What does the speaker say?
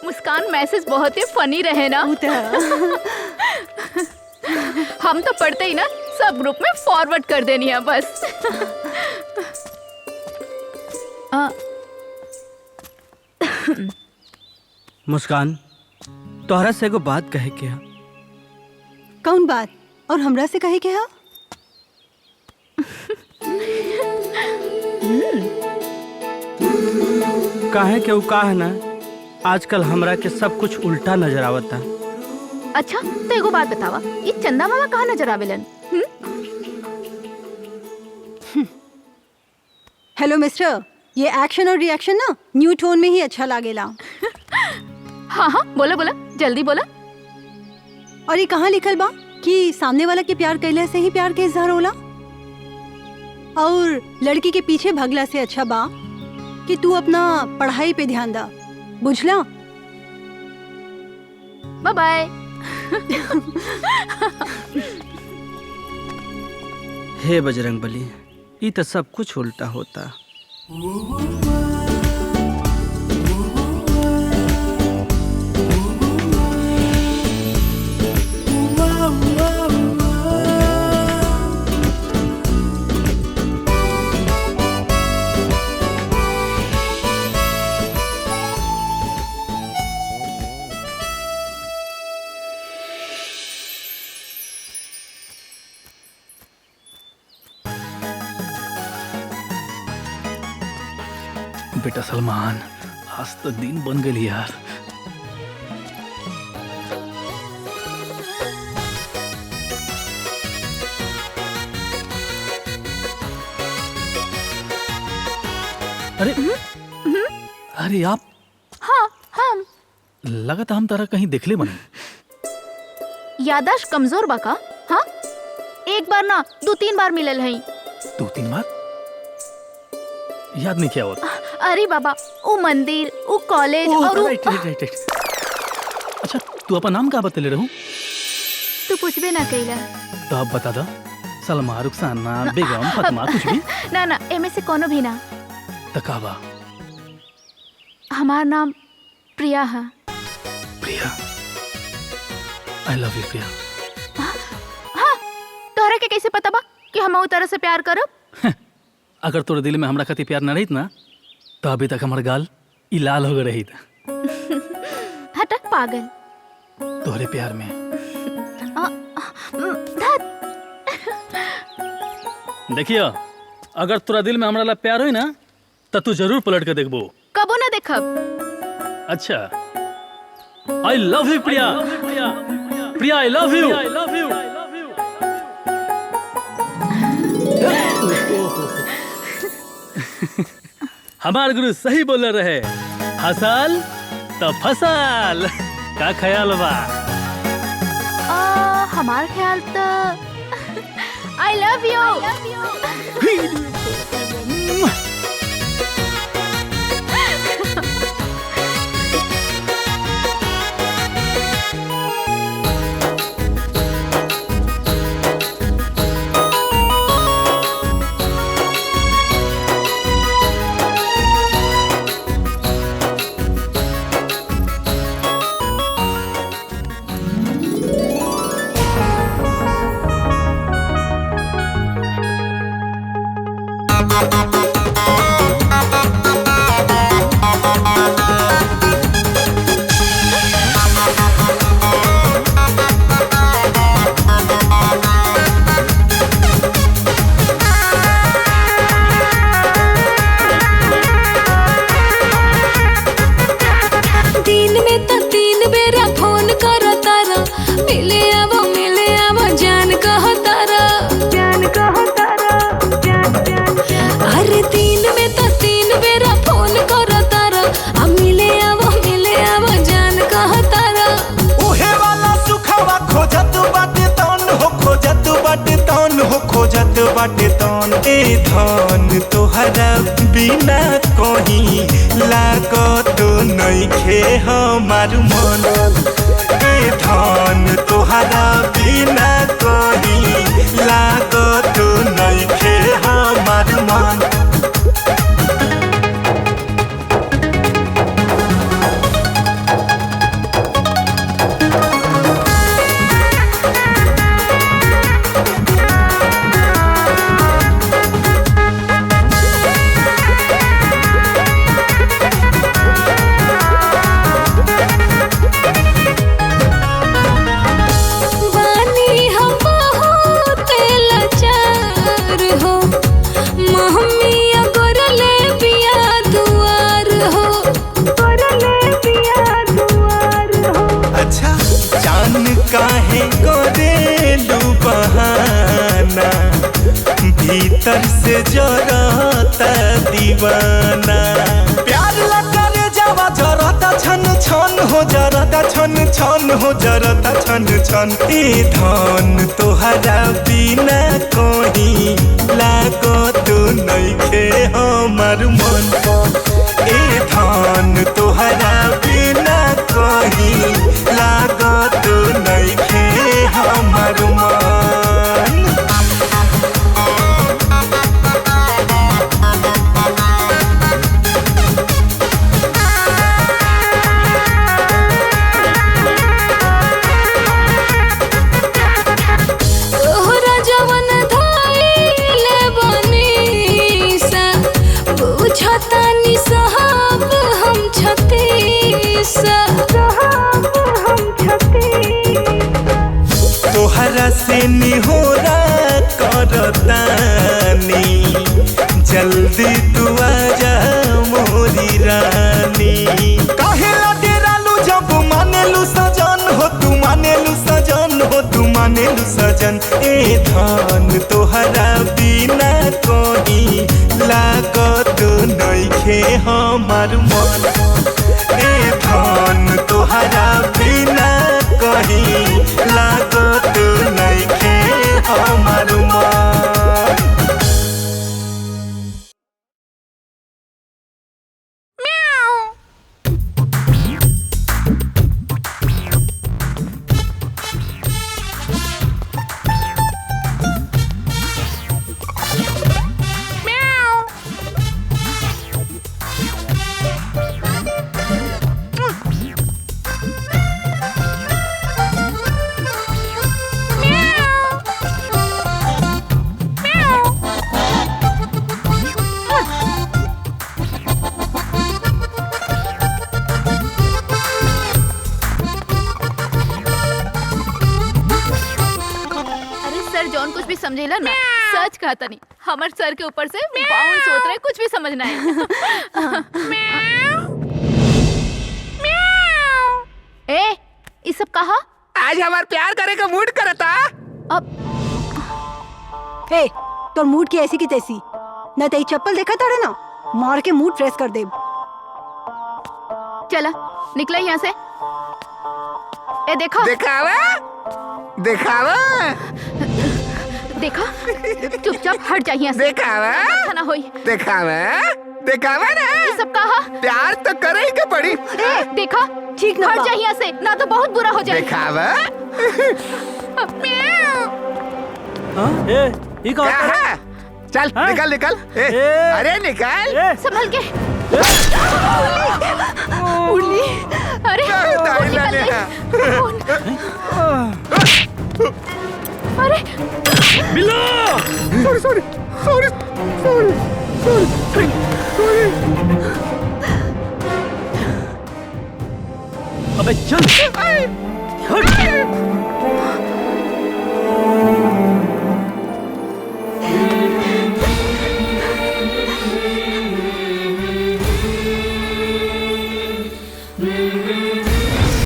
मुस्कान message बहुत ही फनी रहे ना। हम तो पढ़ते ही ना सब ग्रुप में फॉरवर्ड कर देनी है बस। मुस्कान, तोहरा से एगो बात कहे के है। कौन बात? और हमरा से कहे के है? काहे के का है ना, आजकल हमरा के सब कुछ उल्टा नजर आवता। अच्छा तो एगो बात बतावा, ये चंदा मामा कहाँ नजर आवेलन? हेलो मिस्टर, ये एक्शन और रिएक्शन ना न्यू टोन में ही अच्छा लागेला। हाँ हाँ बोला बोला, जल्दी बोला। और ये कहाँ लिखल बा कि सामने वाला के प्यार कैले से ही प्यार के इजहार होला? और लड़की के पीछे भगला से अच्छा बा कि तू अपना पढ़ाई पे ध्यान दा, बुझला? Bye bye. हे बजरंगबली, ये तो सब कुछ उल्टा होता। बेटा सलमान, आज तो दिन बन गई यार। अरे अरे आप? हाँ हम लगा था हम तरह कहीं देखले बने। यादाश्त कमजोर बा का? हाँ एक बार ना 2-3 बार मिलल है। 2-3 बार? याद नहीं क्या होता। अरे बाबा, वो मंदिर, वो कॉलेज और राइट। अच्छा तू अपन नाम का बतले रहूं? तू पूछबे ना कइला। तो अब बता दो, सलमा, रुखसाना, बेगम, फातिमा, कुछ भी? ना एमे से कोनो भी ना। तकावा? हमार नाम प्रिया है। Priya, I love you Priya. हाँ, तोहरा के कैसे पता बा कि हम उ तरह से प्यार करब? अगर तोरे दिल में हमरा खाती प्यार न रहित ना, तो अभी तक हमार गाल ई लाल हो गए रहित। हटक पागल। तोहरे प्यार में। देखियो, अगर तोरा दिल में हमरा ला प्यार होई ना, तो तू जरूर पलट के देखबो। कबो ना देखब। अच्छा, I love you Priya. Priya I love you. हमार गुरु सही बोल रहे, हसल तो फसल। का ख्याल बा? हमार ख्याल तो आई लव यू। खोजत बाटे तौन ए धन तोहरा बिना कहीं लागत नइखे हमार मन। ए धन तोहरा बिना कहीं लागत नइखे हमार मन। जरता दीवाना। प्यार लगे जावा जरता छन छन हो, जरता छन छन हो, जरता छन छन। ए धन तोहरा बिना कहीं लागत नइखे हमार मन। ए धन तोहरा बिना कहीं लागत नइखे हमार मन। तोहरा जवन धइले बनीसा बुझतानी साहब हम छतीसा। तोहरा से निहोरा करतानी, जल्दी तू आजा मोरी रानी। काहेला डेरालू जब मानेलू सजन हो, तू मानेलू सजन हो, तू मानेलू सजन। ए धन तोहरा बिना कहीं लागत नइखे हमार मन। ए धन तोहरा बिना कहीं लागत नइखे हमार मन। जौन कुछ भी समझेला ना सच कहता नहीं। हमार सर के ऊपर से बाउंस होत रहे, कुछ भी समझना है। ए ये सब कहा? आज हमार प्यार करे का मूड करता। अब ए तोर मूड की ऐसी की तैसी न तेरी चप्पल देखा ताड़े ना, मार के मूड फ्रेश कर दे। चला निकला यहाँ से। ए देखो दिखावा दिखावा देखा, चुपचाप हट जा यहाँ से। दिखावा अच्छा ना होई। दिखावा दिखावा ना। ये सब कहा? प्यार तो करे ही के पड़ी। ए देखा, ठीक ना हट बा। जा यहाँ से, ना तो बहुत बुरा हो जाए। दिखावा हाँ? ए ये कौन है? कहा? चल हाँ? निकल निकल। ए, ए, अरे निकल। ए, संभल के। उर्ली, अरे दाई निकल लाने गई। अरे मिलो। Sorry sorry sorry sorry sorry sorry. अबे चल। हट।